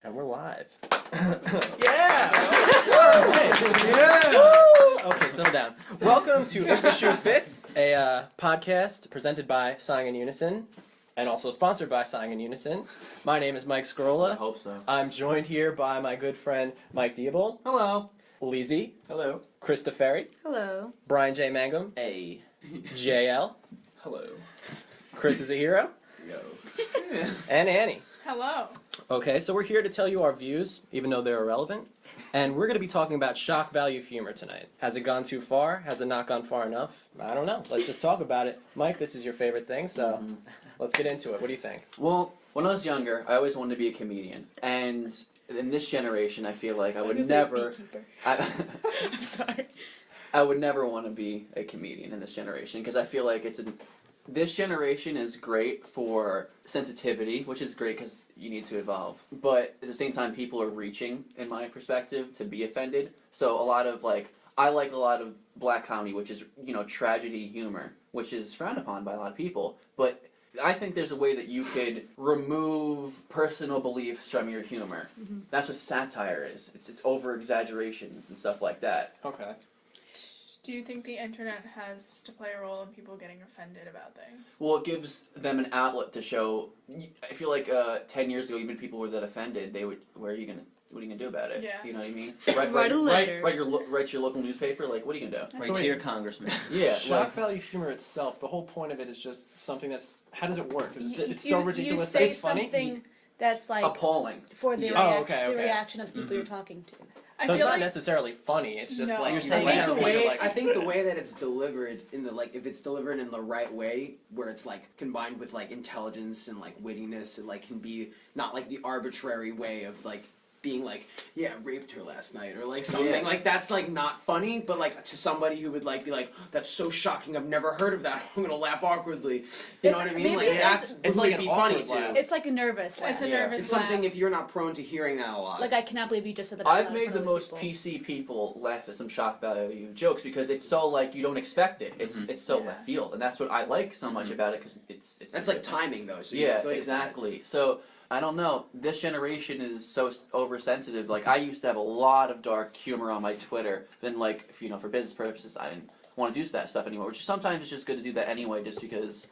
And we're live. Yeah! Yeah! Okay, settle down. Welcome to If the Shoe Fits, a podcast presented by Sighing in Unison, and also sponsored by Sighing in Unison. My name is Mike Scrolla. I hope so. I'm joined here by my good friend Mike Diable. Hello. Lizzie. Hello. Krista Ferry. Hello. Brian J. Mangum. Hey. JL. Hello. Chris is a hero. Yo. And Annie. Hello. Okay, so we're here to tell you our views, even though they're irrelevant. And we're going to be talking about shock value humor tonight. Has it gone too far? Has it not gone far enough? I don't know. Let's just talk about it. Mike, this is your favorite thing, so let's get into it. What do you think? Well, when I was younger, I always wanted to be a comedian. And in this generation, I feel like I would never... I'm sorry. I would never want to be a comedian in this generation, because I feel like this generation is great for sensitivity, which is great because you need to evolve. But at the same time, people are reaching, in my perspective, to be offended. So I like a lot of black comedy, which is, tragedy humor, which is frowned upon by a lot of people. But I think there's a way that you could remove personal beliefs from your humor. Mm-hmm. That's what satire is. It's over-exaggeration and stuff like that. Okay. Do you think the internet has to play a role in people getting offended about things? Well, it gives them an outlet to show. I feel like 10 years ago, even if people were that offended, they would. What are you gonna do about it? Yeah. You know what I mean? Write a letter. Write your local newspaper. Like, what are you gonna do? Right to your congressman. Yeah. Shock value humor itself, the whole point of it is just something that's... How does it work? 'Cause it's so ridiculous You that say it's funny. something that's like appalling. for the, Yeah. the reaction of the people you're talking to. I So it's feel not like necessarily funny, it's just No. like... You're saying laugh it's because the you're way- like- I think the way that it's delivered if it's delivered in the right way, where it's like combined with like intelligence and like wittiness, and like can be not like the arbitrary way of like being like, yeah, I raped her last night, or like something like that's like not funny, but like to somebody who would like be like, that's so shocking, I've never heard of that, I'm gonna laugh awkwardly. You know what I mean? Maybe Like that's it's would like be an funny awkward laugh. too. It's like a nervous laugh. It's a Yeah. nervous It's something laugh. if you're not prone to hearing that a lot. Like, I cannot believe you just said that out I've loud made in the front of most people. PC people laugh at some shock value jokes because it's so like you don't expect it. It's so Yeah. left field, and that's what I like so much about it because it's. that's like timing though. So Yeah, you're good at that. exactly. So I don't know. This generation is so oversensitive. Like I used to have a lot of dark humor on my Twitter. Then, like, for business purposes, I didn't want to do that stuff anymore. Which sometimes it's just good to do that anyway, just because,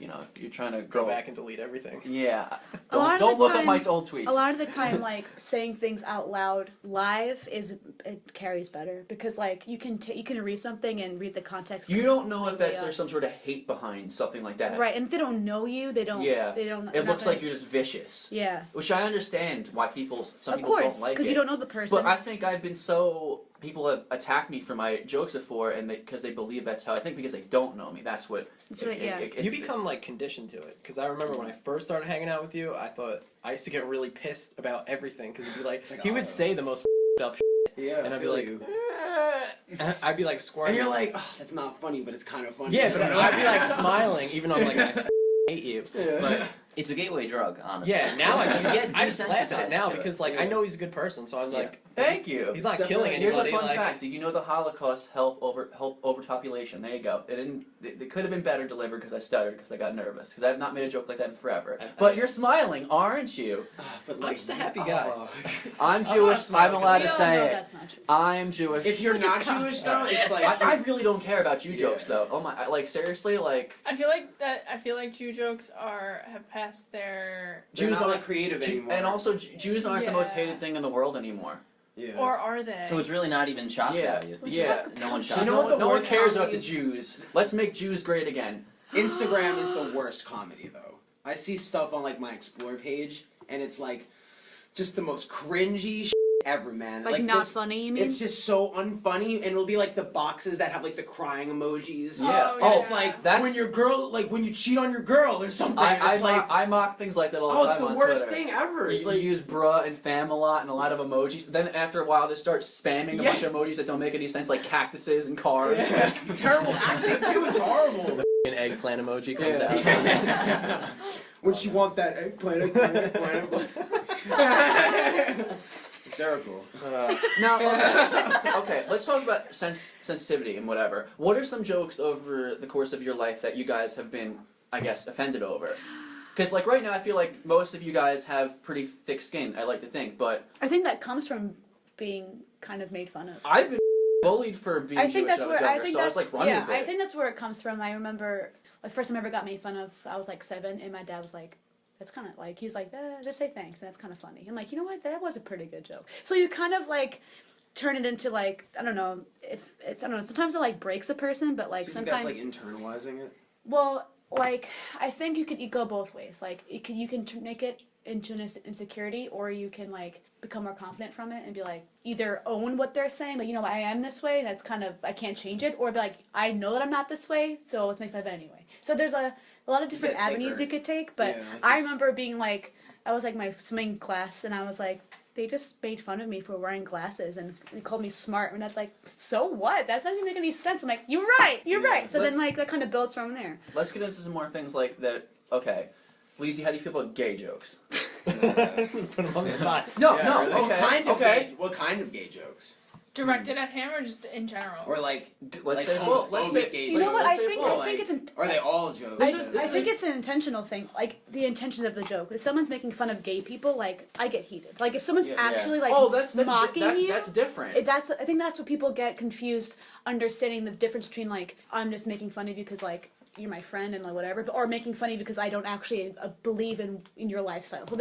if you're trying to Go back and delete everything. Yeah. A lot of Don't the look at time- Mike's old tweets. A lot of the time, like, saying things out loud live it carries better because, like, you can read something and read the context. You don't know if completely there's some sort of hate behind something like that. right, and if they don't know you, they don't. Yeah. They don't. It looks like you're just vicious. Yeah. Which I understand why some Of people course, don't like it. because you don't know the person. But I think I've been people have attacked me for my jokes before, and because they believe that's how I think, because they don't know me. That's what. That's right, yeah. You become like conditioned to it, because I remember when I first started hanging out with you, I used to get really pissed about everything, because it'd be like, like, he would oh. say the most up Yeah, and I I'd be feel like, you. and I'd be like squirming. And you're like, oh, that's not funny, but it's kind of funny. Yeah, but I'd be like smiling, even though I'm like, I hate you. Yeah. But It's a gateway drug, honestly. yeah, now I just get I just laugh at it now desensitized to because like I know he's a good person, so I'm like, Thank you. he's not It's killing definitely- Here's a anybody. fun Like, fact. Did you know the Holocaust helped overpopulation? There you go. It could have been better delivered because I stuttered because I got nervous because I have not made a joke like that in forever. But you're smiling, aren't you? But I'm like, just a happy guy. I'm not Jewish. I'm smiling allowed we to all say know it. that's not true. I'm Jewish. if you're not just Jewish though, it's like I really don't care about Jew Yeah. jokes though. Oh my! Like seriously, like I feel like Jew jokes have passed their Jews They're not aren't like- creative anymore. and also Jews aren't the most Yeah. hated thing in the world anymore. yeah. or are they? So it's really not even shock Yeah, value. yeah. No one shocked. You know No what one, the no one worst cares about comedy the is? Jews. Let's make Jews great again. Instagram is the worst comedy though. I see stuff on like my Explore page, and it's like just the most cringy ever, man. Like not this- funny, you mean? It's just so unfunny, and it'll be like the boxes that have like the crying emojis. Yeah. Oh, And yeah. it's like That's- when your girl, like when you cheat on your girl or something. I it's like, I mock things like that all the oh, time it's the on worst Twitter. thing ever. You, It's like, use bruh and fam a lot and a lot of emojis. Then after a while, they start spamming a bunch Yes. of emojis that don't make any sense, like cactuses and cars. yeah. It's terrible acting too. It's horrible. an eggplant emoji comes Yeah. out. When she want that eggplant. Hysterical. Now, okay, let's talk about sensitivity and whatever. What are some jokes over the course of your life that you guys have been, I guess, offended over? Because like right now, I feel like most of you guys have pretty thick skin. I like to think, but I think that comes from being kind of made fun of. I've been bullied for being I think Jewish that's when I was where younger, so I was like, run yeah, with it. I think that's where it comes from. I remember the first time I ever got made fun of, I was like 7, and my dad was like, "That's kind of like," he's like, "Just say thanks," and that's kind of funny. I'm like, you know what, that was a pretty good joke. So you kind of like turn it into like, I don't know if it's, I don't know. Sometimes it like breaks a person, but like Do you think sometimes that's like internalizing it? well, like I think you can go both ways. Like you can make it into an insecurity, or you can like become more confident from it and be like either own what they're saying, like, you know, I am this way, that's kind of, I can't change it, or be like, I know that I'm not this way, so let's make fun of it anyway. So there's a lot of different get avenues thicker. you could take, but Yeah, I just- remember being like, I was like my swimming class, and I was like, they just made fun of me for wearing glasses, and they called me smart, and that's like, so what? That doesn't make any sense. I'm like, you're right. Yeah. So then like that kind of builds from there. Let's get into some more things like that. Okay, Lizzie, how do you feel about gay jokes? Put him on the spot. No, Yeah, no, or, like, okay, okay. What kind of gay jokes? Directed at him or just in general? Or like, Let's like say both. Let's say homophobic gay You know jokes? what? I let's say think both. I think it's Or are they all jokes? This I, is- this I is think a- it's an intentional thing, like the intentions of the joke. If someone's making fun of gay people, like I get heated. Like if someone's Yeah. actually like Oh, that's mocking you, that's different. that's I think that's what people get confused, understanding the difference between like I'm just making fun of you because like you're my friend and like whatever, or making fun of you because I don't actually believe in your lifestyle. So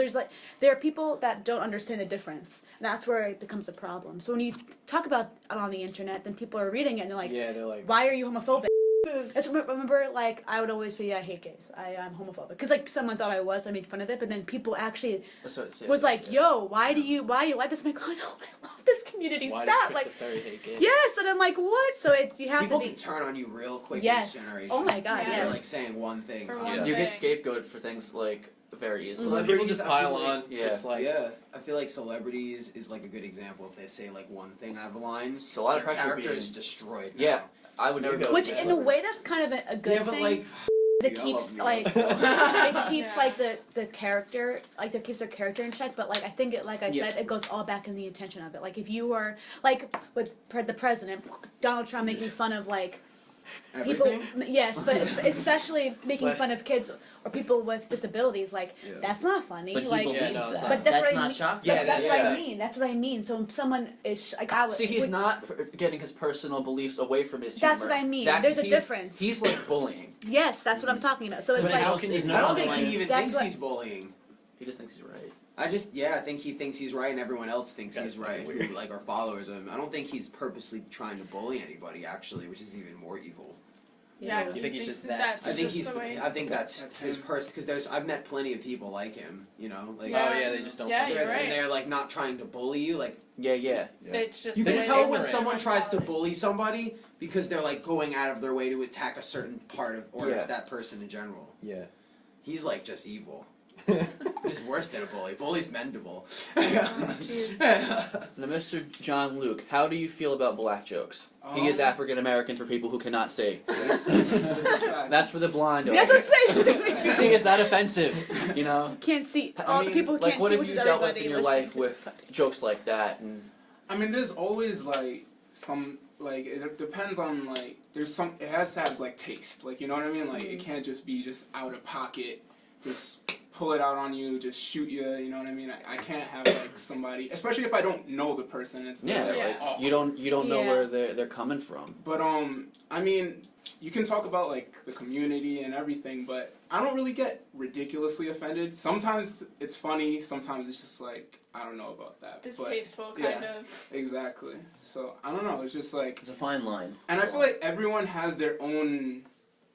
there are people that don't understand the difference, and that's where it becomes a problem. So when you talk about it on the internet, then people are reading it and they're like, Yeah, they're like, why are you homophobic? It's, remember, like, I would always be, I hate gays. I'm homophobic. Because, like, someone thought I was, so I made fun of it, but then people actually was like, yo, why you like this? I'm like, oh, no, I love this community. why Stop. does Like, Christopher hate gays? yes, and I'm like, what? So it's, you have People to be, can turn on you real quick yes. in this generation. Oh my god, Yeah. They're yes. like saying one thing. For constantly. one You get thing. scapegoated for things like very easily. Mhm. People just I feel pile like- on, Yeah. just like, Yeah, I feel like celebrities is like a good example. If they say like one thing out of a line, It's a lot of their pressure character being- is destroyed. Yeah. now. I would never There you go. go. Which, to in a celebrity. way, that's kind of a good Yeah, but thing. like, It dude, I keeps love me like still. it keeps Yeah. like the character, like it keeps their character in check. But like I think it, like I Yeah. said, it goes all back in the intention of it. Like if you are like with the president, Donald Trump making fun of like everything. people, yes, but especially making But- fun of kids or people with disabilities. Like Yeah. that's not funny. But like he Yeah, believes no, it's that. But that's what I not mean. shocking. Yeah, that's what yeah. I mean. That's what I mean. So if someone is like, I would, See, he's would- not getting his personal beliefs away from his humor. That's what I mean. That- There's a he's- difference. He's like bullying. Yes, that's what I'm talking about. So it's But like how can you I not I don't think blame- he even That's thinks what- he's bullying. He just thinks he's right. I think he thinks he's right, and everyone else thinks That's he's right. weird. Who like are followers of him. I don't think he's purposely trying to bully anybody, actually, which is even more evil. Yeah, You think he's thinks just that that's I think just he's. the way. I think that's That's his him. person. Because I've met plenty of people like him. You know, like Yeah. oh yeah, they just don't. Yeah, fucking- you're right. and they're like not trying to bully you. Like Yeah, yeah. It's just you the can way tell they when portray someone tries to sexuality. bully somebody because they're like going out of their way to attack a certain part of or Yeah. that person in general. Yeah. He's like just evil. He's worse than a bully. Bully's mendable. Jeez. Now, Mr. John Luke, how do you feel about black jokes? He is African American for people who cannot see. This is facts. That's for the blind. that's what I'm saying. See, is that offensive? You know? Can't see. I All mean, the people who like, can't what see, have which you is dealt with everybody in your listening life to with this. jokes like that? And I mean, there's always like some like it depends on like there's some it has to have like taste, like you know what I mean. Like it can't just be just out of pocket, just pull it out on you, just shoot you. You know what I mean. I can't have like somebody, especially if I don't know the person. It's yeah, really, Yeah. like, like you don't know Yeah. where they're coming from. But I mean, you can talk about like the community and everything, but I don't really get ridiculously offended. Sometimes it's funny, sometimes it's just like I don't know about that. But Distasteful, yeah. kind of. exactly. So I don't know. It's just like, It's a fine line. and I feel like everyone has their own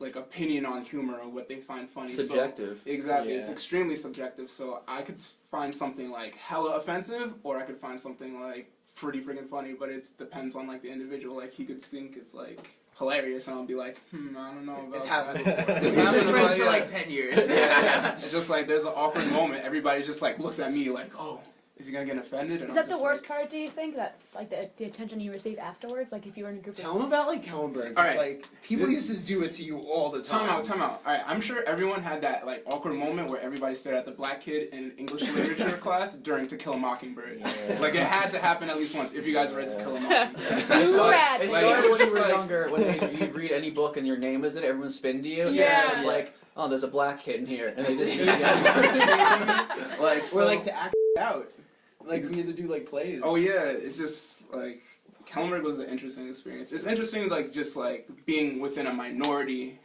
like opinion on humor or what they find funny. Subjective. So, exactly, it's Yeah. extremely subjective. So I could find something like hella offensive, or I could find something like pretty freaking funny. But it depends on like the individual. Like he could think it's like hilarious, and I'll be like, I don't know about It's that. happened before. It's We've been happened friends about- for yeah. like 10 years. It's just like there's an awkward moment. Everybody just like looks at me like, oh, is he gonna get offended? And Is I'm that the just worst like, part? Do you think that like the attention you receive afterwards? Like if you were in a group Tell him about like Kellenberg. All right. Like people used to do it to you all the time. Time out. All right, I'm sure everyone had that like awkward moment where everybody stared at the black kid in English literature class during To Kill a Mockingbird. Yeah. Like it had to happen at least once if you guys read To Kill a Mockingbird. It You started, rad. it Like, started when you it's were like- younger, when you'd read any book and your name was in it, everyone spin to you. Yeah. And it was like, oh, there's a black kid in here, and they just Like, so, Or like to act out. Like we need to do like plays. Oh yeah, it's just like Kellenberg was an interesting experience. It's interesting, like just like being within a minority,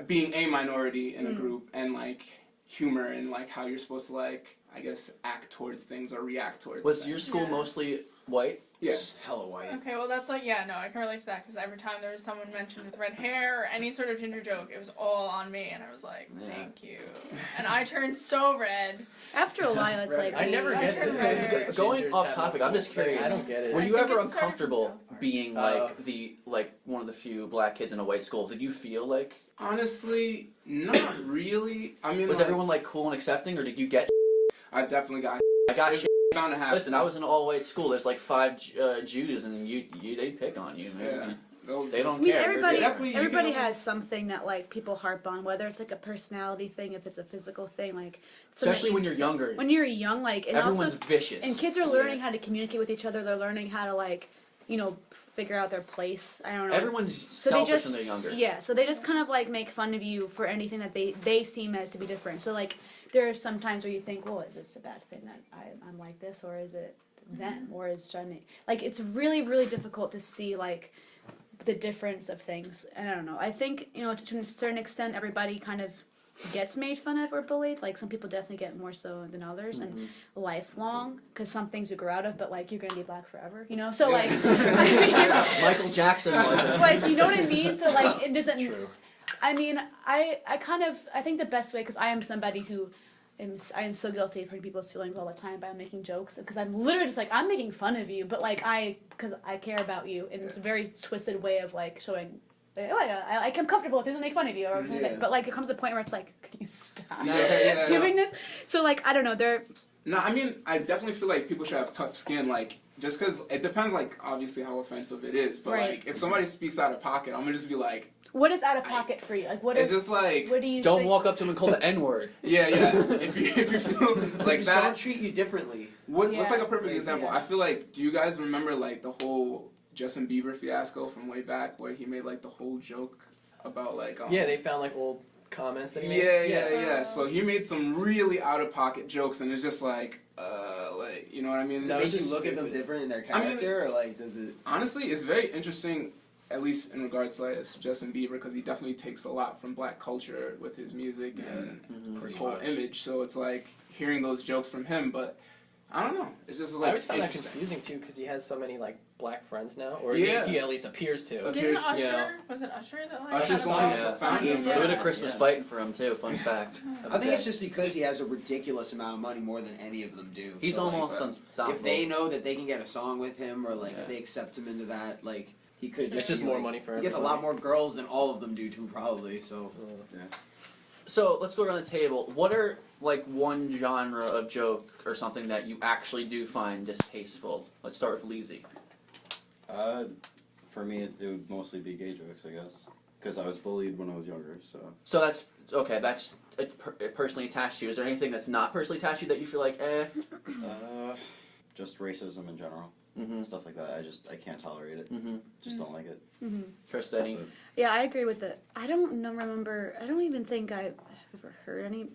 being a minority in a group, and like humor and like how you're supposed to like, I guess, act towards things or react towards. Was things. your school Yeah. mostly white? Yeah. It's hella white. Okay, well that's like, yeah, no, I can relate to that because every time there was someone mentioned with red hair or any sort of ginger joke, it was all on me, and I was like, Yeah. thank you. And I turned so red. After a while, it's like I never I get turned the red. Going gingers off have topic, no I'm just soul thing. curious. I don't get it. Were I you think ever it started from uncomfortable South Park. being like one of the few black kids in a white school? Did you feel like Honestly, not really. I mean, was like, everyone like cool and accepting, or did you get? I definitely got. I got It's shit. bound to happen. Listen, I was in an all-white school. There's like 5 Jews, and you they pick on you, man. Yeah. They don't I mean, care. everybody, Definitely, you everybody can- has something that like people harp on, whether it's like a personality thing, if it's a physical thing, like something Especially when that you're you younger. When you're young, like and Everyone's also, vicious. and kids are learning how to communicate with each other. They're learning how to like, figure out their place. I don't know. Everyone's So they selfish just when they're younger. yeah, so they just kind of like make fun of you for anything that they seem as to be different. So like there are some times where you think, well, is this a bad thing that I'm like this, or is it them, or is Johnny like it's really really difficult to see like the difference of things. And I don't know. I think to a certain extent everybody kind of gets made fun of or bullied. Like some people definitely get more so than others, and lifelong because some things you grow out of, but like you're gonna be black forever, So like. Michael Jackson was. Like you know what I mean, so like it doesn't. True. I mean, I think the best way, because I am somebody who I am so guilty of hurting people's feelings all the time by making jokes, because I'm literally just like I'm making fun of you, but like because I care about you, and it's a very twisted way of like showing. I'm comfortable if people make fun of you, but like it comes to a point where it's like, can you stop Yeah. doing this? So like I don't know, they're. No, I mean, I definitely feel like people should have tough skin, like, just because it depends, like, obviously how offensive it is, but, Right. like, if somebody speaks out of pocket, I'm gonna just be like, What is out of pocket for you? Like what it's is? just like, What do you? Don't think? walk up to him and call the N-word. yeah, if you feel like Just that, don't treat you differently. what's Yeah. like a perfect Like, example? yeah. I feel like, do you guys remember, like, the whole Justin Bieber fiasco from way back, where he made, like, the whole joke about, like, Yeah, they found like old comments that he made. yeah. So he made some really out of pocket jokes, and it's just like, you know what I mean? Does No, it it's make you just look at them stupid. different in their I mean- character, or like does it? Honestly, it's very interesting, at least in regards to like, Justin Bieber, because he definitely takes a lot from black culture with his music and his Pretty whole much. image. So it's like hearing those jokes from him, but I don't know. It's just I like always find that interesting. confusing too, because he has so many like black friends now, or Yeah. he at least appears to. Didn't Didn't Pierce, Usher? yeah. Was it Usher that like? Usher's had a going song? to found him, Yeah. Ludacris was Yeah. fighting for him too. Fun fact. I think it's just because he has a ridiculous amount of money, more than any of them do. He's So, like, almost unstoppable. if they know that they can get a song with him, or like Yeah. if they accept him into that, like he could. It's just be, more like- money for He gets a everybody. lot more girls than all of them do too, probably. So So let's go around the table. What are like one genre of joke or something that you actually do find distasteful? Let's start with Leezy. For me, it would mostly be gay jokes, I guess, because I was bullied when I was younger. So So that's okay. That's personally attached to you. Is there anything that's not personally attached to you that you feel like, just racism in general, Mm-hmm. stuff like that. I can't tolerate it. Mm-hmm. Just don't like it. Trust any. Yeah, I agree with it. I don't remember. I don't even think I've ever heard any.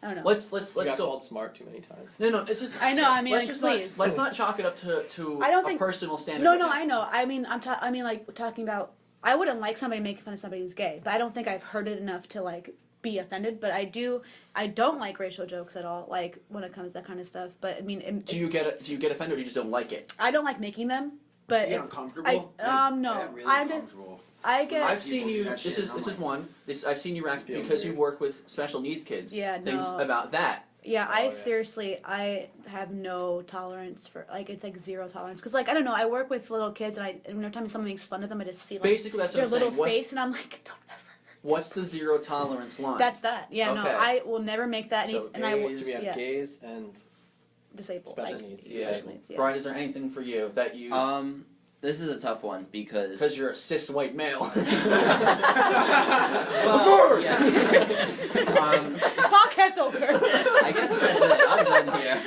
I don't know. Let's He got go. called smart too many times. No, it's just. I know. I mean, let's like, just please. let's not chalk it up to I don't a think- personal standard. No, I know. I mean, I mean, like talking about. I wouldn't like somebody making fun of somebody who's gay, but I don't think I've heard it enough to like be offended. But I do. I don't like racial jokes at all. Like when it comes to that kind of stuff. But I mean, Do you get offended or you just don't like it? I don't like making them. But you get if, uncomfortable. no. Yeah, really I'm just. uncomfortable. I get. I've seen people do you. that This shit, is and this I'm is like- one. I've seen you react Feel because you weird. work with special needs kids. Yeah, Things no. about that. Yeah, Oh, yeah. seriously, I have no tolerance for like it's like zero tolerance because like I don't know, I work with little kids and every time someone makes fun of them, I just see like Basically, that's what their I'm little saying. What's, face and I'm like, don't ever. what's the zero tolerance line? That's that. Yeah, no, Okay. I will never make that. So And I will gays- So we have yeah, gays and disabled. special like, needs. Yeah. special needs. Yeah. Brian, is there anything for you that you? This is a tough one because Because you're a cis white male. well, yeah. Podcast over. I guess that's it. I'm done here.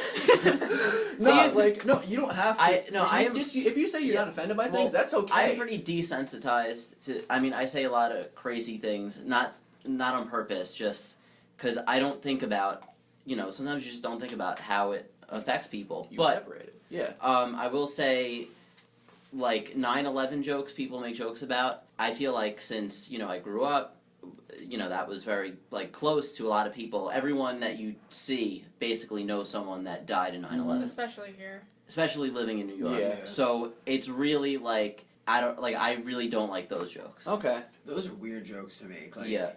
No, you don't have to. If you say you're not offended by things, Well, that's okay. I'm pretty desensitized to. I mean, I say a lot of crazy things, not not on purpose, just because I don't think about, sometimes you just don't think about how it affects people. You But separate it. Yeah. I will say, like 9/11 jokes people make jokes about. I feel like since I grew up, that was very like close to a lot of people. Everyone that you see basically knows someone that died in 9/11, Especially here. especially living in New York. Yeah. So it's really like I really don't like those jokes. Okay. Those are weird jokes to make. Like, Yeah.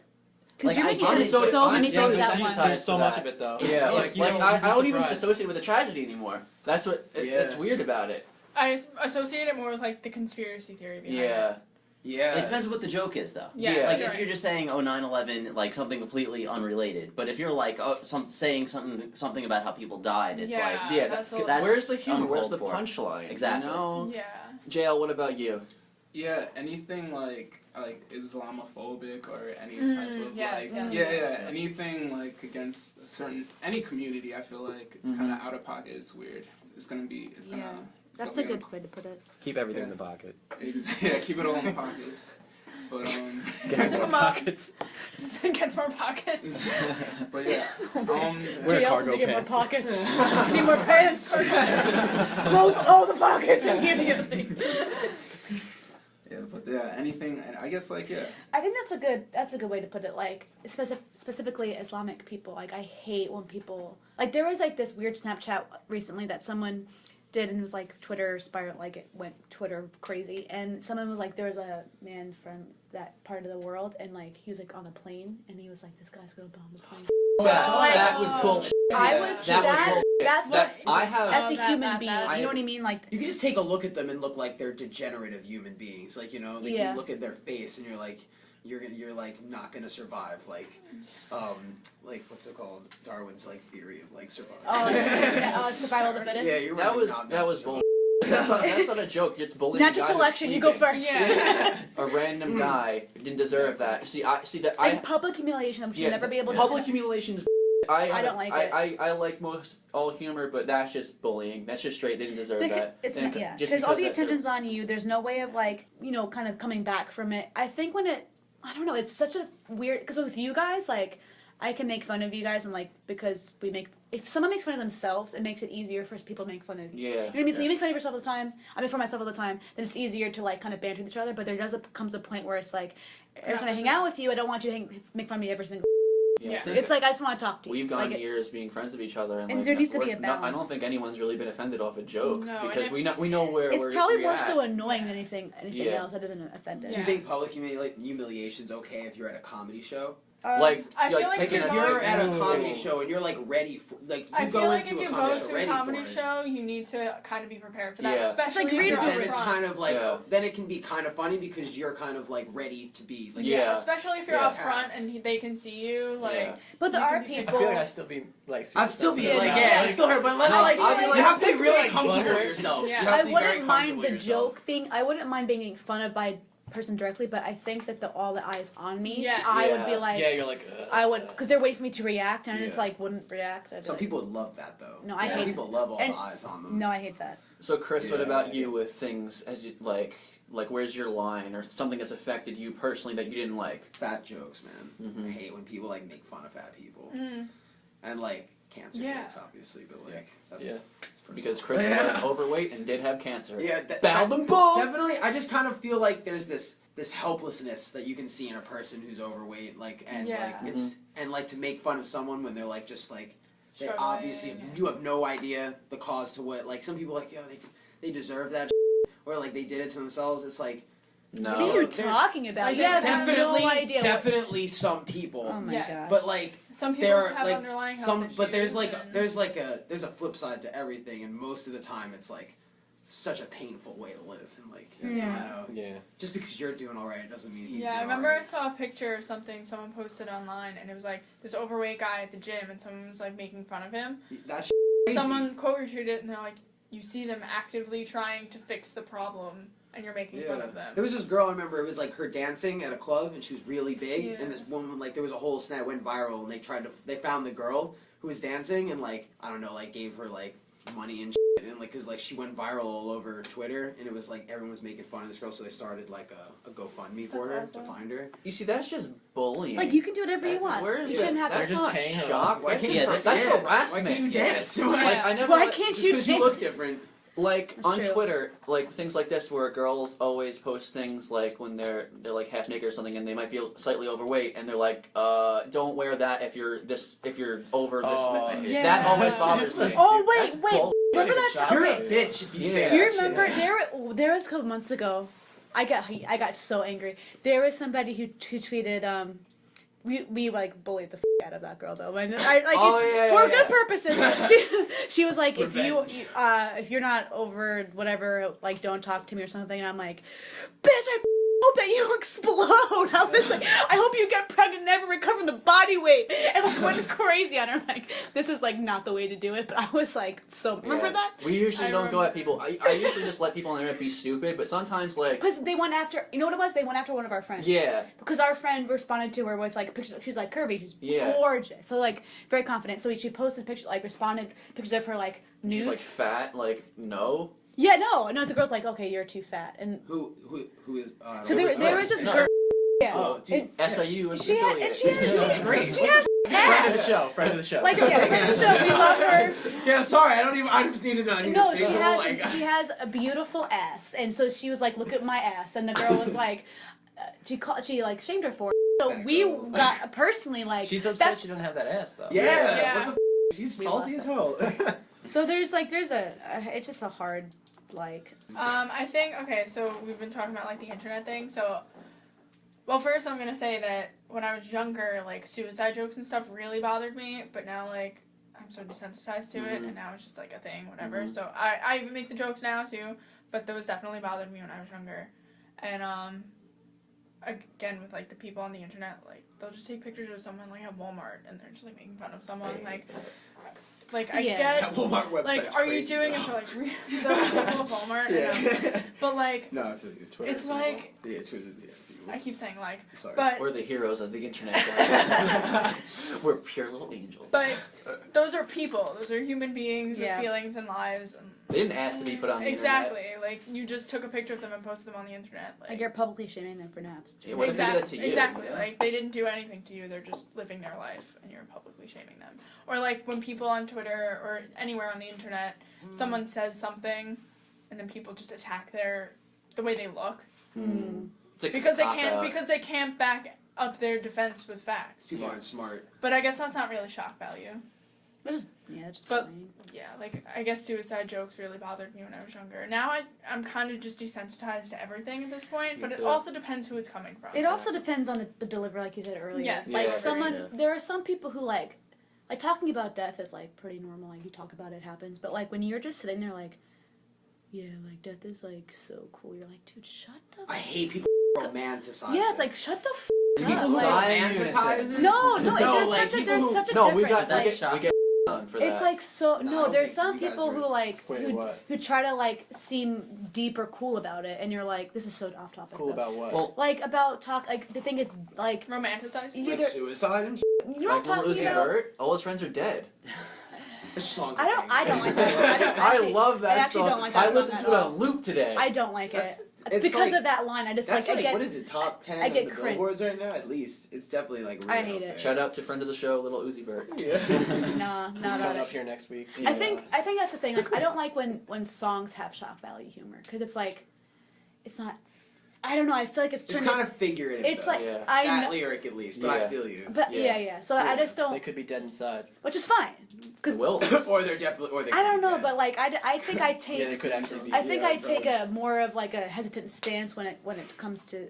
Because you're making I'm fun of so- so I'm many so things at desensitized. once. There's so to much that. of it though. Yeah, It's like you'd I be don't even surprised. associate it with the tragedy anymore. That's what it's weird about it. I associate it more with like the conspiracy theory behind Yeah. it. Yeah. It depends what the joke is, though. Yeah, Yeah. Like you're if you're right. just saying, "Oh, 9/11," like something completely unrelated. But if you're like, saying something about how people died, it's Yeah. like, Yeah. That's that's Where's the humor? uncalled Where's the for. punchline? Exactly. You know? Yeah. JL, what about you? Yeah, anything like Islamophobic or any Mm, type of yes, like yes. anything like against any community, I feel like it's kind of out of pocket. It's weird. It's gonna. Yeah. That's a good way to put it. Keep everything in the pocket. Yeah, keep it all in the pockets. But Get Zip more 'em up. pockets. Gets more pockets. but yeah, Wear JL's cargo to get more pants. pockets. Need more pants. Close all the pockets and give the other things. anything, and I guess like I think that's a good way to put it. Like specifically Islamic people. Like I hate when people like there was like this weird Snapchat recently that someone did and it was like Twitter spiral, like it went Twitter crazy, and someone was like there was a man from that part of the world and like he was like on a plane and he was like this guy's gonna bomb the plane. That was bullshit. I was That was bullshit. that's That- what I have. that's a that- human that- being. that- You know what I mean? Like You can just take a look at them and look like they're degenerative human beings. Like like Yeah. you look at their face and you're like, you're like not gonna survive. Like what's it called? Darwin's like theory of like survival. survival of the fittest. Yeah, you're That really was not that was bullshit. That's not a joke. It's bullying. Natural a guy selection. who's You go sleeping. first. Yeah. A random guy didn't deserve that. See, Like public humiliation, which you'll never be able to. public humiliation is. I don't like it. I like most all humor, but that's just bullying. That's just straight. They didn't deserve Because that. it's And not, yeah. just Because all the that's attention's on you. There's no way of like kind of coming back from it. I think I don't know. It's such a weird. Because with you guys, like, I can make fun of you guys, and like because if someone makes fun of themselves, it makes it easier for people to make fun of you. Yeah. You know what I mean? So you make fun of yourself all the time. I make fun of myself all the time. Then it's easier to like kind of banter with each other. But there comes a point where it's like every time I hang out with you, I don't want you to make fun of me every single. Yeah. It's like I just want to talk to you. We've gone like, years being friends with each other, and And like, there needs to be we're a not- I balance. don't think anyone's really been offended off a joke No, and because if- we know where it's we're probably we're more at. so annoying than anything Yeah. else other than offended. Do you think public humiliation's okay if you're at a comedy show? Like, I feel like picking if a If you're you're at a Ooh. comedy show and you're like ready for like you I go feel like into if you a go comedy show to a ready comedy for it. show, you need to kind of be prepared for that, Yeah. especially It's like if read you're the Then up it's front. kind of like Yeah. then it can be kind of funny because you're kind of like ready to be like Yeah. Especially if you're Yeah. up front and they can see you, like. Yeah. But there You are can be picked I people. feel like I still be like. super I'd still be sensitive like, now. yeah, I'd still hurt, but let's No, like, I'd be you like- have to be really like, comfortable blunt. with yourself. Yeah. You have I to be very wouldn't mind comfortable the with yourself. joke being. I wouldn't mind being fun of by person directly, but I think that all the eyes on me, Yeah. I would be like, Yeah, you're like. I would, because they're waiting for me to react, and I just Yeah. like wouldn't react. I'd be Some like, people would love that though. No, I Some hate people love all and- the eyes on them. No, I hate that. So Chris, what Yeah. about you with things as you like where's your line or something that's affected you personally that you didn't like? Fat jokes, man. Mhm. I hate when people like make fun of fat people Mm. and like cancer Yeah. jokes, obviously, but like that's Yeah. that's personal. Because Chris Yeah. was overweight and did have cancer. Yeah, Bound them both. Definitely, I just kind of feel like there's this helplessness that you can see in a person who's overweight, like and Yeah. like it's and like to make fun of someone when they're like just like they Struggling, obviously yeah. you have no idea the cause to what like some people like they deserve that or like they did it to themselves. It's like No. What are you there's- talking about? I You have definitely no idea. definitely some people, Oh my Yes. gosh. but like Some people there are have like underlying health some issues. but there's and- there's a flip side to everything, and most of the time it's like such a painful way to live, and like you Yeah. know, Yeah. just because you're doing all right doesn't mean he's Yeah, I doing remember all I right. saw a picture of something someone posted online, and it was like this overweight guy at the gym, and someone was like making fun of him. That's crazy. Someone quote retweeted it, and they're like, "You see them actively trying to fix the problem, and you're making fun of them." There was this girl I remember. It was like her dancing at a club, and she was really big. Yeah. And this woman, like, there was a whole snap went viral, and they found the girl who was dancing, and like I don't know, like gave her like money and and like, cause like she went viral all over Twitter, and it was like everyone was making fun of this girl, so they started like a GoFundMe for That's her awesome. to find her. You see, that's just bullying. Like you can do whatever you want. Where is You that? shouldn't have That's They're just not paying her shock. Why That's can't Yeah, you that's that's dance? harassment. Why can't you dance? Like I never. Why can't Just you because you dance? look different. Like That's on true. Twitter, like things like this where girls always post things like when they're like half naked or something and they might be slightly overweight and they're like, don't wear that if you're over this. Oh, yeah. That always She bothers just me. does- Oh That's wait, bull- remember Like a that? shock You're Okay. a bitch if you say Yeah. Do you that shit. remember there was a couple months ago? I got so angry. There was somebody who tweeted we like bullied the out of that girl though, and I like Oh, it's yeah, for yeah, good yeah. purposes. She was like, Revenge. if you're not over whatever, like don't talk to me or something. And I'm like, bitch, I hope that you explode. I was like, I hope you get pregnant, and never recover from the body weight, and like went crazy on her. Like this is like not the way to do it. But I was like, so remember Yeah. that? We usually I don't go remember. at people. I usually just let people on the internet be stupid, but sometimes like Because they went after, you know what it was? They went after one of our friends. yeah. Because our friend responded to her with like pictures. She's like curvy. She's Yeah. gorgeous. So like very confident. So she posted pictures, like responded pictures of her like nudes. She's like fat, like no. yeah, no. The girl's like, okay, you're too fat. And Who is? so it there was was this her. girl. Yeah. Oh, dude. And SIU is she had, and she affiliated. has, great. she has Friend of the ass. show. Friend of the show. Like yeah, friend of the show. We love her. Yeah, sorry, I just need to know. I need No, a she visual, has like, she has a beautiful ass, and so she was like, "Look at my ass," and the girl was like, she like shamed her for it. So That we girl. got personally like She's upset that's she doesn't have that ass though. Yeah, Yeah. what the she's We salty lost as hell. so there's a it's just a hard like I think okay, so we've been talking about like the internet thing. So, well, first I'm gonna say that when I was younger, like suicide jokes and stuff really bothered me, but now like I'm so desensitized to it, and now it's just like a thing, whatever. So I even make the jokes now too, but those definitely bothered me when I was younger, and again with like the people on the internet, like they'll just take pictures of someone like at Walmart and they're just like making fun of someone, like I Yeah. get. That Walmart website's Like, are you crazy, doing though. it for like the people of Walmart? I know. Yeah. But like, No, I feel you. Twitter. it's like Yeah, Twitter's it's evil. I keep saying like, Sorry. but We're the heroes of the internet, guys. We're pure little angels. but those are people. Those are human beings Yeah. with feelings and lives. And They didn't ask to be put on the exactly. Like you just took a picture of them and posted them on the internet. like you're publicly shaming them for naps. Yeah, what if they did that to you? Exactly. Yeah. Like they didn't do anything to you. They're just living their life, and you're publicly shaming them. Or like when people on Twitter or anywhere on the internet, someone says something, and then people just attack the way they look It's a because they cop-out. can't back up their defense with facts. People aren't smart. But I guess that's not really shock value. Just But- funny. Yeah, like I guess suicide jokes really bothered me when I was younger. Now I'm kind of just desensitized to everything at this point, Me but it too. also depends who it's coming from. It also depends on the delivery, like you said earlier. Yes, like yeah, someone, yeah. there are some people who like talking about death is like pretty normal. Like you talk about it happens, but like when you're just sitting there, like, yeah, like death is like so cool. You're like, dude, shut the. I hate people romanticize. Yeah, it's it. like shut the. People up. who Like, sign romanticize it. no, No, there's like, such a people there's who- such a No, we difference. got like, we get on for that. it's like so No, I no. don't There's think some you guys people are- who like Wait, what? who try to like seem deep or cool about it, and you're like, this is so off topic. Cool though. about what? Well, Like about like they think it's like romanticized. you Like either suicide and you're like not Lil talking Uzi about. Vert, all his friends are dead. This song's I don't like that. I don't I actually, love that I actually song. don't like that I song listened at to it all. on loop today. I don't like That's- it it's because like- of that line. I just That's like like, I get. what is it? Top 10 I get of the cringe. billboards right now, at least. It's definitely like. I Really hate up it. there. Shout out to friend of the show, Little Uzi Vert. Yeah. Nah, He's not about coming up it. here next week. Yeah. I think that's the thing. Like I don't like when songs have shock value humor because it's like, it's not. I don't know. I feel like it's It's turned. kind of figurative. It's though. like Yeah. I that know, lyric at least, but I Yeah. feel you. but yeah. So I Yeah. just They don't, could be dead inside. which is fine. Because Will. or they're definitely, or they. I don't could be know, dead. but like I think I take. Yeah, they could actually be. I think Yeah, I take a drugs. more of like a hesitant stance when it comes to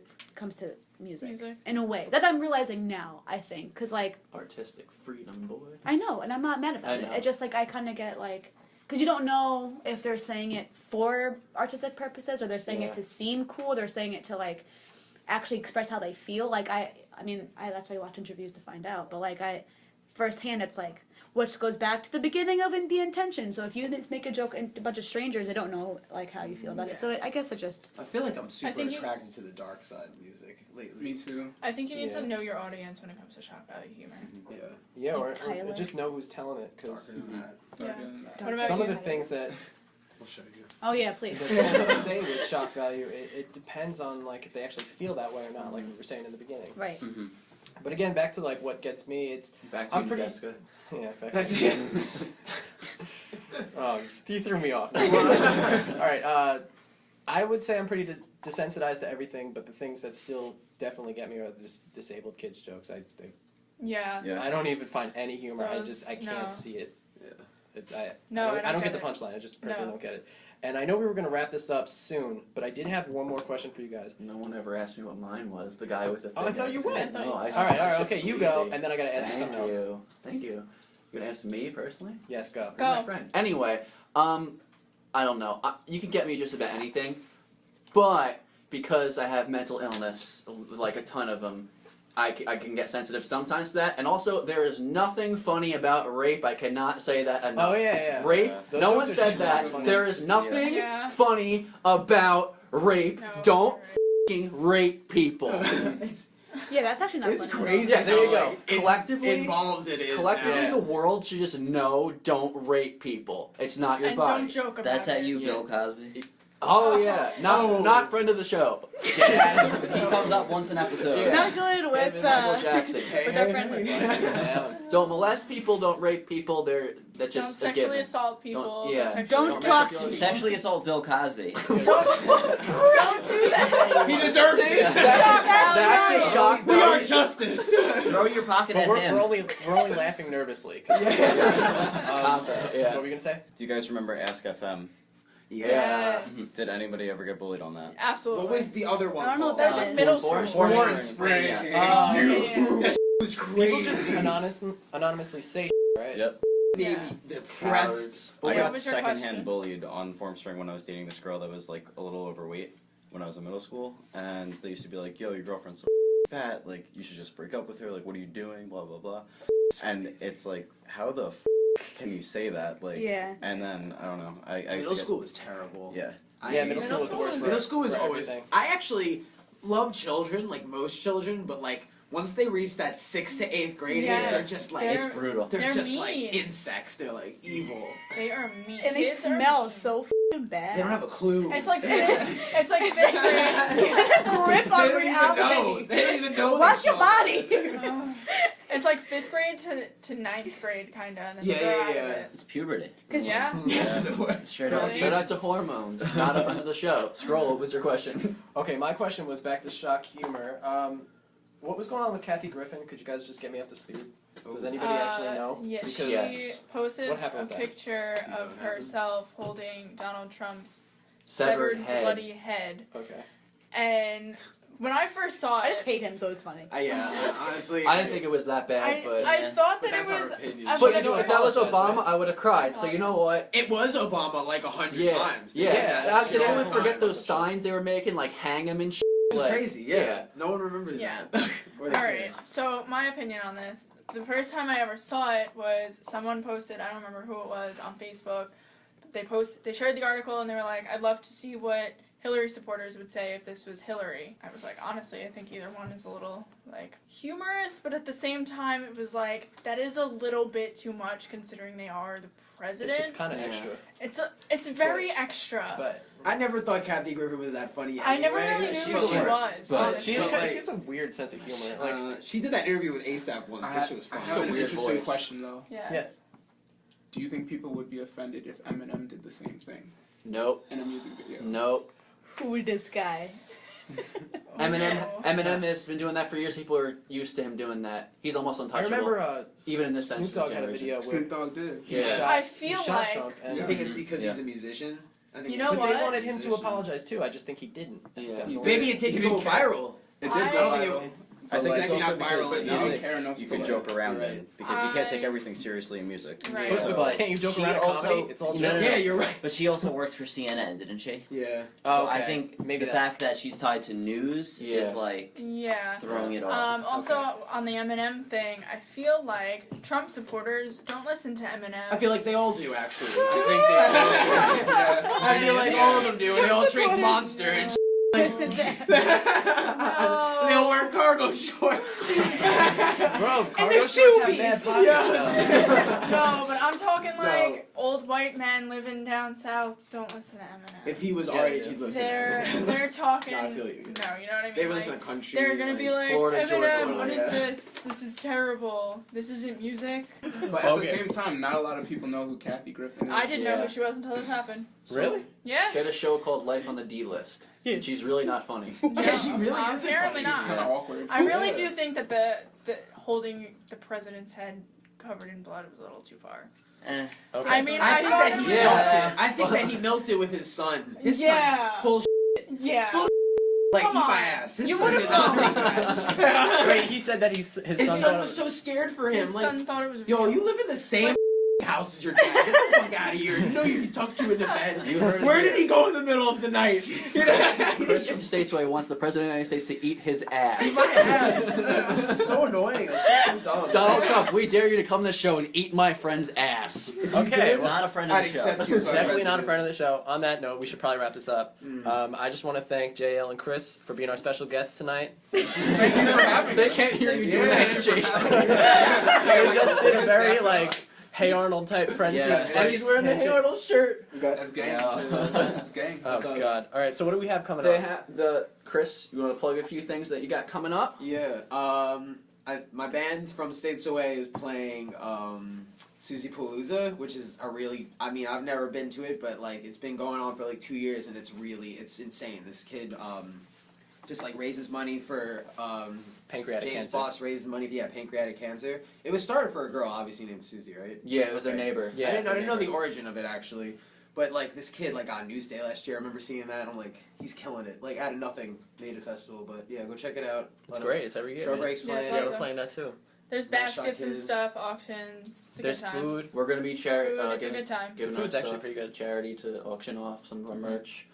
music. Music. In a way that I'm realizing now. I think because like Artistic freedom, boy. I know, and I'm not mad about I it. know. It just like I kind of get like because you don't know if they're saying it for artistic purposes or they're saying Yeah. it to seem cool. They're saying it to like actually express how they feel. Like I mean, that's why you watch interviews to find out. But like firsthand, it's like which goes back to the beginning of the intention. So if you make a joke and a bunch of strangers, they don't know like how you feel about it. So I guess it just I feel like I'm super think you- attracted to the dark side of music lately. Me too. I think you need Yeah. to know your audience when it comes to shock value humor. Yeah. Yeah, or Tyler. just know who's telling it, because Darker than that. Yeah. Darker than that. What about some you? of the things that We'll show you. oh yeah, please. say with shock value, it depends on like if they actually feel that way or not, like we were saying in the beginning. Right. Mm-hmm. But again, back to like what gets me, it's Back to I'm you, pretty- Jessica. yeah. Back That's to- it. Oh, you threw me off. All right, I would say I'm pretty desensitized to everything, but the things that still definitely get me are just disabled kids jokes. I Yeah. Yeah. I don't even find any humor. I Those- can't no. see it. Yeah. No, I don't get the it. punchline. I just personally No. don't get it. And I know we were gonna wrap this up soon, but I did have one more question for you guys. No one ever asked me what mine was. The guy with the. Oh, I thought you went. No, I All right, it's okay, just you go, easy. and then I gotta ask you Thank something else. you. Thank you. You gonna ask me personally? Yes, go. Go. My friend. Anyway, I don't know. You can get me just about anything, but because I have mental illness, like a ton of them, I can get sensitive sometimes to that. And also, there is nothing funny about rape. I cannot say that enough. Oh yeah. Rape. Yeah. Those No jokes one are said super that. funny. There is nothing Yeah. funny about rape. No, Don't right. f***ing rape people. Yeah, that's actually not It's funny. crazy. Yeah, there you how, go. like, Collectively- involved it is. Collectively, Yeah. the world should just know: don't rape people. It's not your And body. don't joke about That's it. at you, Yeah. Bill Cosby. Oh yeah, Oh. not friend of the show. He comes up once an episode. Yeah. Not good with David Michael Jackson. Hey, With our hey, friend hey. Yeah. Don't molest people. Don't rape people. That's Don't just a sexually given. assault people. Don't- yeah. sexually Don't assault talk people. to me. Sexually assault Bill Cosby. Don't do that. He deserves it. That's a shock. We are value. justice. Throw your pocket But at we're him. only laughing nervously. 'Cause- Yeah. What were we gonna say? Do you guys remember Ask FM? Yes. Did anybody ever get bullied on that? Absolutely. What was the other one? I don't know called? what that That was is. like middle Born school. Born Spring. Yes. Yeah. Was People crazy. just anonymously say right? Yep. Made Yeah. me depressed. I What got was your secondhand question? bullied on Formspring when I was dating this girl that was like a little overweight when I was in middle school, and they used to be like, "Yo, your girlfriend's so fat. Like, you should just break up with her. Like, what are you doing? Blah blah blah." And it's like, how the can you say that? Like, Yeah. and then I don't know. I used Middle to get- school was terrible. Yeah. Yeah, middle school was the Middle worst. Middle school was for always. everything. I actually love children, like most children, but like once they reach that 6th to 8th grade age, Yes, they're just like they're- It's brutal. they're just like mean. insects. They're like evil. They are mean. And they Kids are smell mean. so f***ing bad. They don't have a clue. It's like it's like 5th grade. Get a grip They on don't even know. reality. They don't even know. Watch they your smell. body. Ugh. It's like 5th grade to 9th grade, kind of. And then Yeah, they grow yeah, out of yeah. it. It's puberty. Yeah. Yeah, the worst. Straight Really? up. Shout out to hormones. Not a friend of the show. Scroll. What was your question? Okay, my question was back to shock humor. What was going on with Kathy Griffin? Could you guys just get me up to speed? Does anybody actually know? Yeah, Because she Yes. posted What happened a with that? picture of You know what happened? herself holding Donald Trump's Severed head. bloody head. okay. And when I first saw I it, just hate him, so it's funny. Yeah, honestly. I didn't think it was that bad, but I thought But that it that's our was. opinion. I'm but gonna you know, do if that was apologize, Obama, right? I would have cried. So you know what? It was Obama like 100 Yeah, times. yeah. Yeah, Did anyone shit. forget those signs they were making, like hang him and shit? It was Like, crazy. Yeah. No one remembers Yeah. that. Or they Alright, can. so my opinion on this. The first time I ever saw it was someone posted, I don't remember who it was, on Facebook. They shared the article and they were like, I'd love to see what Hillary supporters would say if this was Hillary. I was like, honestly, I think either one is a little, like, humorous, but at the same time, it was like, that is a little bit too much considering they are the president. It's kind of Yeah. extra, It's very extra. but I never thought Kathy Griffin was that funny. I never anyway. really knew she's who the she worst. was. But she But, like, has a weird sense of humor. Like, She did that interview with ASAP once. I That have, shit was I fun. have So an weird interesting voice. question though. Yes. Yes. Do you think people would be offended if Eminem did the same thing Nope. in a music video? Nope. Who this guy? Eminem has been doing that for years. People are used to him doing that. He's almost I untouchable. remember even in this Snoop sense of Dogg had a generation. video where Snoop Dogg did. he Yeah. shot, I he feel shot like- Trump, and Do you think it's because Yeah. he's a musician? I think You it's know but what? they wanted him to Musician. apologize too. I just think he didn't. Yeah. That's the Maybe only- it didn't He go didn't care. viral. It I- did I go don't think viral. it, I But, think like, it's that's also not viral because enough. music, care enough you to can joke around Right. it because you can't take I- everything seriously in music. Right. But, But can't you joke she around a also- comedy? It's all no, jokes. no, no. Yeah, you're right. But she also worked for CNN, didn't she? Yeah. Oh, So I okay. think maybe the that's- fact that she's tied to news Yeah. is like Yeah. throwing it off. Also, on the Eminem thing, I feel like Trump supporters don't listen to Eminem. I feel like they all do actually. I think they all. I feel like all of them do. And they all drink Monster and Listen to and they all wear cargo shorts. Bro, And they're cargo shorts have shoebies. mad pockets, though. No, but I'm talking like old white men living down south don't listen to Eminem. If he was Yeah, our age, yeah. he'd listen. They're to they're talking. No, I feel you. No, you know what I mean. They would Like, listen to country. they're gonna be like, Florida Georgia Eminem, Line, what is yeah. this? This is terrible. This isn't music. But at Okay. the same time, not a lot of people know who Kathy Griffin is. I didn't know Yeah. who she was until this happened. Really? Yeah. She had a show called Life on the D List. Yes. She's really not funny. Yeah, she really is. Apparently She's not. kind of awkward. I really Yeah. do think that the holding the president's head covered in blood was a little too far. Eh. Okay. I mean, I I think thought that it he was- milked it. I think that he milked it with his son. His Yeah. son. Bullshit. Yeah. Bull- Like, Come eat my on. ass. His You son would've did not known. make that. Wait, he said that his His son son thought was it so scared for him. His Like, son thought it was yo, real. you live in the same house as your dad. Get the fuck out of here. You know you can tuck you into bed. You heard it Where here. did he go in the middle of the night? You know? Chris from Statesway wants the President of the United States to eat his ass. Eat my ass. So annoying. It's so dumb. Donald Trump, we dare you to come to the show and eat my friend's ass. If you Okay, did, Not a friend of I'd the show. accept you as my Definitely not a president. friend of the show. On that note, we should probably wrap this up. Mm. I just want to thank JL and Chris for being our special guests tonight. Thank you for having They us. can't hear you Thank doing a Thank you handshake. for having us. We just did a very like Hey Arnold type friendship. Yeah, and he's wearing the Hey Arnold shirt. That's gang. Yeah. That's gang. Oh That's us. God! All right, so what do we have coming They up? have Chris. You want to plug a few things that you got coming up? Yeah. My band from States Away is playing Susie Palooza, which is a really. I mean, I've never been to it, but like it's been going on for like 2 years, and it's insane. This kid just like raises money for Pancreatic James cancer. Boss raises money for pancreatic cancer. It was started for a girl, obviously named Susie, right? Yeah, it was their Okay. neighbor. Yeah, I didn't know the origin of it actually, but like this kid like on Newsday last year, I remember seeing that. And I'm like, he's killing it. Like out of nothing, made a festival. But yeah, go check it out. It's great. It's every year. Show man. breaks Yeah, playing. it's Yeah, awesome. we're playing that too. There's Nice baskets and kid. stuff, auctions. It's a There's good time. food. We're gonna be Food, it's a giving good time. giving Food's our actually stuff pretty good. to charity to auction off some of our merch.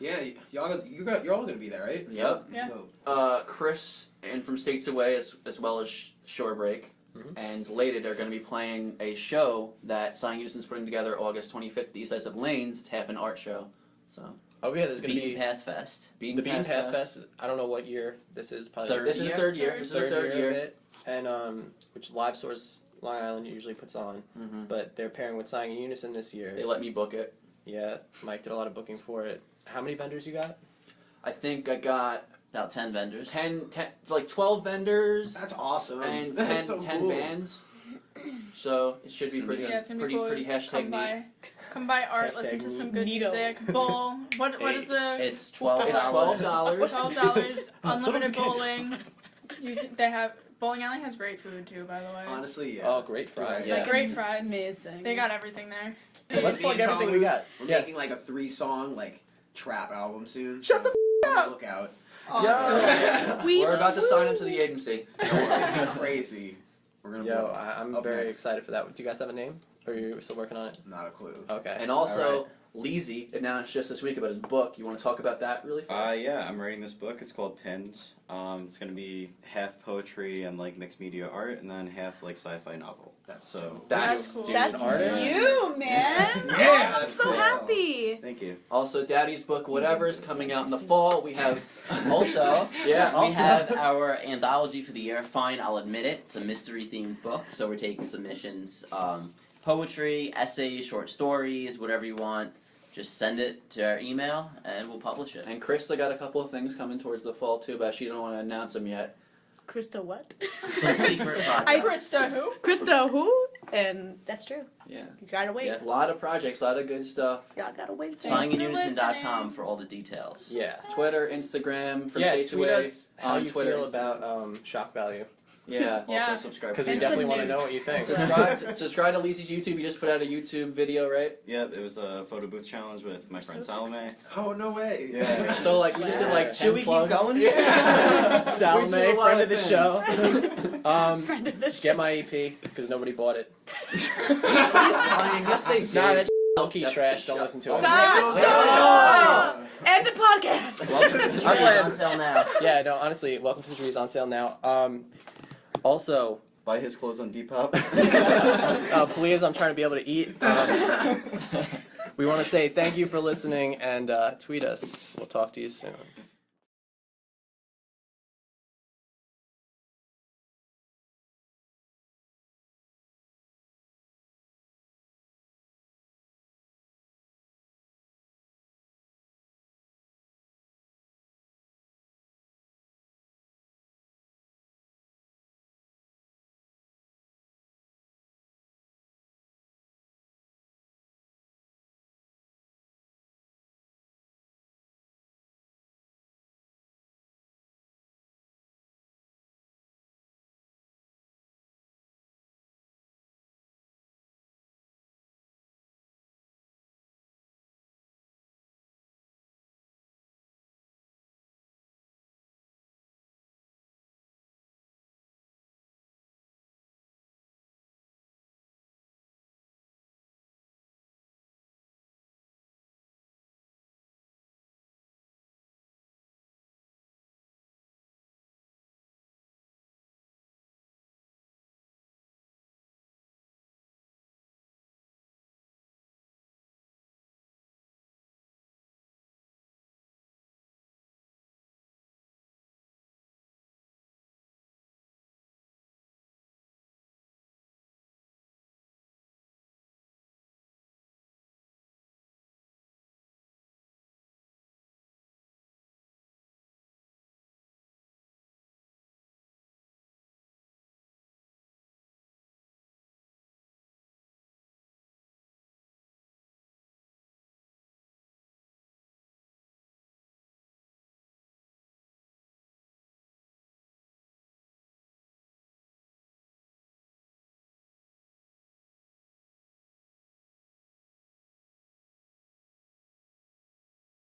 Yeah, you're all gonna be there, right? Yep. Yeah. So, Chris and from States Away as well as Shore Break Mhm. and Lated are going to be playing a show that Sign Unison's putting together August 25th at the East Side of Lanes. It's half an art show. So Oh yeah, there's gonna Beaten be Path Fest. the Beaten Path Fest. I don't know what year this is. Probably Third this is the year? third year. This is the third of year. it, and which Live Source Long Island usually puts on, hmm but they're pairing with Sign Unison this year. They let me book it. Yeah, Mike did a lot of booking for it. How many vendors you got? I think I got About 10 vendors. 10 like 12 vendors that's awesome. and That's 10, so 10 cool. bands. So it should be gonna be pretty, Yeah, it's gonna be pretty, cool. pretty hashtag neat. Come by art, Hashtag listen to some good neato. music, bowl. What is the It's $12. It's $12. $12, unlimited Those kids. bowling. They have bowling alley has great food too, by the way. Honestly, yeah. Oh, great fries. Yeah. Like great fries. Amazing. They got everything there. Let's Me plug and everything Chalu, we got. We're Yeah. making like a 3-song like trap album soon. Shut so the on up! Look out. Awesome. We're about to sign up to the agency. It's gonna be crazy. We're gonna Yo, blow. I'm Up very next. excited for that. Do you guys have a name? Or are you still working on it? Not a clue. Okay. And also, All Leezy announced just this week about his book. You want to talk about that really fast? Yeah, I'm writing this book. It's called Pinned. It's gonna be half poetry and like mixed media art, and then half like sci-fi novel. That's So dope. That's cool. Dude, That's artist. you, man. Yeah, I'm that's so cool. happy. thank you. Also, Daddy's book, Whatever, is coming out in the fall. We have Also, yeah. we Also- have our anthology for the year. Fine, I'll admit it. It's a mystery-themed book, so we're taking submissions. Poetry, essays, short stories, whatever you want. Just send it to our email, and we'll publish it. And Krista got a couple of things coming towards the fall too, but she don't want to announce them yet. Krista, what? Some secret project. Krista who? Krista, who? And that's true. Yeah. You gotta wait. Yeah. A lot of projects, a lot of good stuff. Y'all gotta wait. Thanks for SingingInUnison.com listening. for all the details. Yeah. Twitter, Instagram, from Yeah, States tweet Away us how on you Twitter. feel about shock value. Yeah. Yeah. Also subscribe. Because we And definitely some want to know nudes. what you think. Subscribe to Lisi's YouTube. You just put out a YouTube video, right? Yep, it was a photo booth challenge with my friend Salome. Oh no way. Yeah. So like you just did like 10 Should we keep plugs. going? Yeah. Salome, We do a lot friend of the things. show. Friend of the show. Get my EP because nobody bought it. He's lying. Yes, they did. Nah, that's low-key trash. Don't listen to it. Stop! Stop! End the podcast. Welcome to It's the Drees. on sale now. Yeah, no, honestly, welcome to the Drees on sale now. Also, Buy his clothes on Depop. please, I'm trying to be able to eat. We want to say thank you for listening and tweet us. We'll talk to you soon.